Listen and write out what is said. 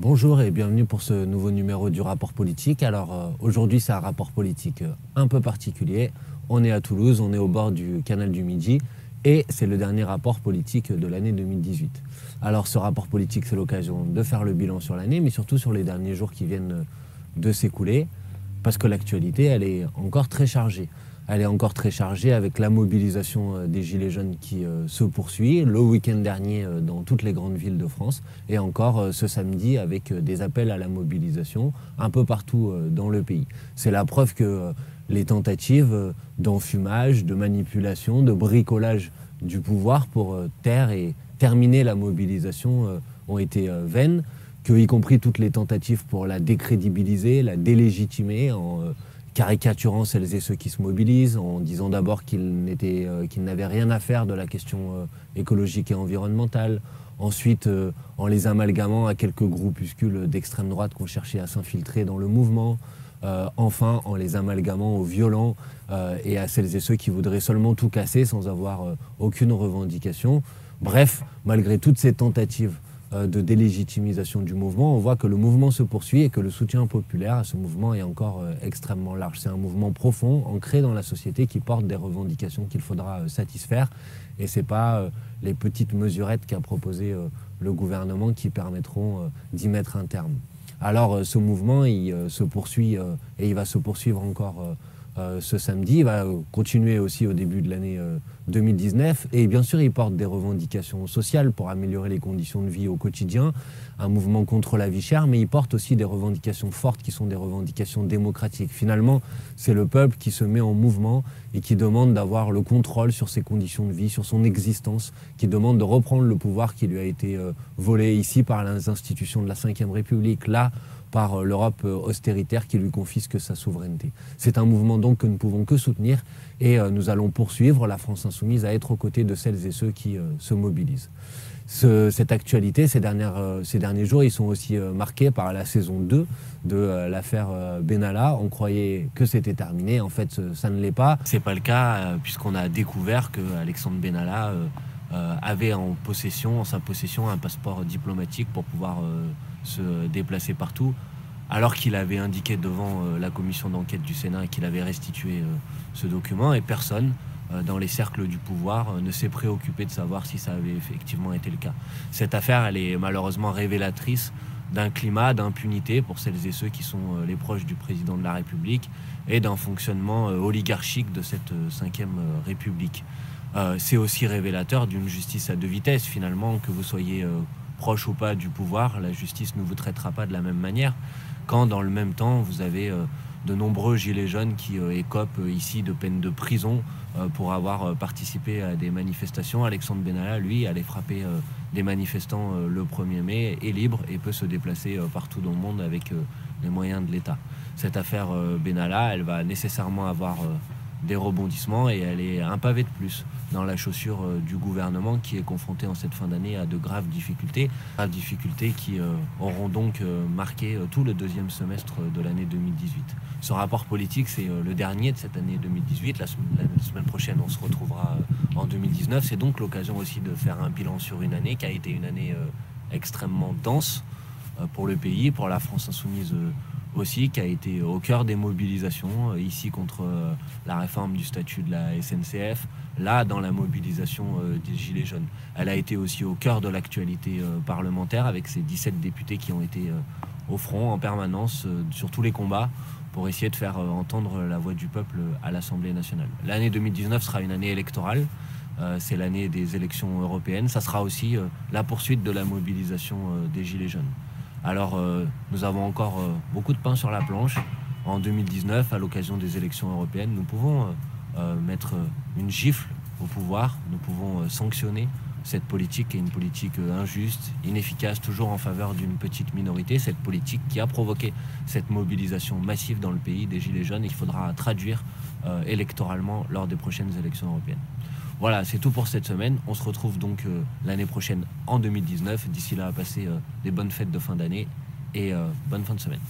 Bonjour et bienvenue pour ce nouveau numéro du rapport politique. Alors aujourd'hui c'est un rapport politique un peu particulier. On est à Toulouse, on est au bord du canal du Midi et c'est le dernier rapport politique de l'année 2018. Alors ce rapport politique c'est l'occasion de faire le bilan sur l'année mais surtout sur les derniers jours qui viennent de s'écouler parce que l'actualité elle est encore très chargée. Elle est encore très chargée avec la mobilisation des Gilets jaunes qui se poursuit le week-end dernier dans toutes les grandes villes de France et encore ce samedi avec des appels à la mobilisation un peu partout dans le pays. C'est la preuve que les tentatives d'enfumage, de manipulation, de bricolage du pouvoir pour taire et terminer la mobilisation ont été vaines, que y compris toutes les tentatives pour la décrédibiliser, la délégitimer en caricaturant celles et ceux qui se mobilisent, en disant d'abord qu'ils n'avaient rien à faire de la question écologique et environnementale, ensuite en les amalgamant à quelques groupuscules d'extrême droite qui ont cherché à s'infiltrer dans le mouvement, enfin en les amalgamant aux violents et à celles et ceux qui voudraient seulement tout casser sans avoir aucune revendication. Bref, malgré toutes ces tentatives de délégitimisation du mouvement, on voit que le mouvement se poursuit et que le soutien populaire à ce mouvement est encore extrêmement large. C'est un mouvement profond, ancré dans la société, qui porte des revendications qu'il faudra satisfaire. Et ce n'est pas les petites mesurettes qu'a proposé le gouvernement qui permettront d'y mettre un terme. Alors ce mouvement, il se poursuit et il va se poursuivre encore ce samedi. Il va continuer aussi au début de l'année 2019 et bien sûr il porte des revendications sociales pour améliorer les conditions de vie au quotidien, un mouvement contre la vie chère, mais il porte aussi des revendications fortes qui sont des revendications démocratiques. Finalement, c'est le peuple qui se met en mouvement et qui demande d'avoir le contrôle sur ses conditions de vie, sur son existence, qui demande de reprendre le pouvoir qui lui a été volé ici par les institutions de la Ve République, là par l'Europe austéritaire qui lui confisque sa souveraineté. C'est un mouvement donc que nous ne pouvons que soutenir et nous allons poursuivre la France Insoumise à être aux côtés de celles et ceux qui se mobilisent. Cette actualité, ces derniers jours, ils sont aussi marqués par la saison 2 de l'affaire Benalla. On croyait que c'était terminé, en fait ça ne l'est pas. C'est pas le cas puisqu'on a découvert que Alexandre Benalla avait en sa possession un passeport diplomatique pour pouvoir se déplacer partout, alors qu'il avait indiqué devant la commission d'enquête du Sénat qu'il avait restitué ce document, et personne dans les cercles du pouvoir ne s'est préoccupé de savoir si ça avait effectivement été le cas. Cette affaire, elle est malheureusement révélatrice d'un climat d'impunité pour celles et ceux qui sont les proches du président de la République et d'un fonctionnement oligarchique de cette Ve République. C'est aussi révélateur d'une justice à deux vitesses, finalement, que vous soyez proche ou pas du pouvoir, la justice ne vous traitera pas de la même manière, quand dans le même temps vous avez de nombreux gilets jaunes qui écopent ici de peine de prison pour avoir participé à des manifestations. Alexandre Benalla, lui, allait frapper des manifestants le 1er mai, est libre et peut se déplacer partout dans le monde avec les moyens de l'État. Cette affaire Benalla, elle va nécessairement avoir des rebondissements et elle est un pavé de plus dans la chaussure du gouvernement qui est confronté en cette fin d'année à de graves difficultés qui auront donc marqué tout le deuxième semestre de l'année 2018. Ce rapport politique, c'est le dernier de cette année 2018. La semaine prochaine, on se retrouvera en 2019. C'est donc l'occasion aussi de faire un bilan sur une année qui a été une année extrêmement dense pour le pays, pour la France Insoumise aussi, qui a été au cœur des mobilisations, ici contre la réforme du statut de la SNCF, là dans la mobilisation des Gilets jaunes. Elle a été aussi au cœur de l'actualité parlementaire avec ces 17 députés qui ont été au front en permanence sur tous les combats pour essayer de faire entendre la voix du peuple à l'Assemblée nationale. L'année 2019 sera une année électorale, c'est l'année des élections européennes, ça sera aussi la poursuite de la mobilisation des Gilets jaunes. Alors nous avons encore beaucoup de pain sur la planche. En 2019, à l'occasion des élections européennes, nous pouvons mettre une gifle au pouvoir, nous pouvons sanctionner cette politique qui est une politique injuste, inefficace, toujours en faveur d'une petite minorité, cette politique qui a provoqué cette mobilisation massive dans le pays des Gilets jaunes et qu'il faudra traduire électoralement lors des prochaines élections européennes. Voilà, c'est tout pour cette semaine. On se retrouve donc l'année prochaine en 2019. D'ici là, passez des bonnes fêtes de fin d'année et bonne fin de semaine.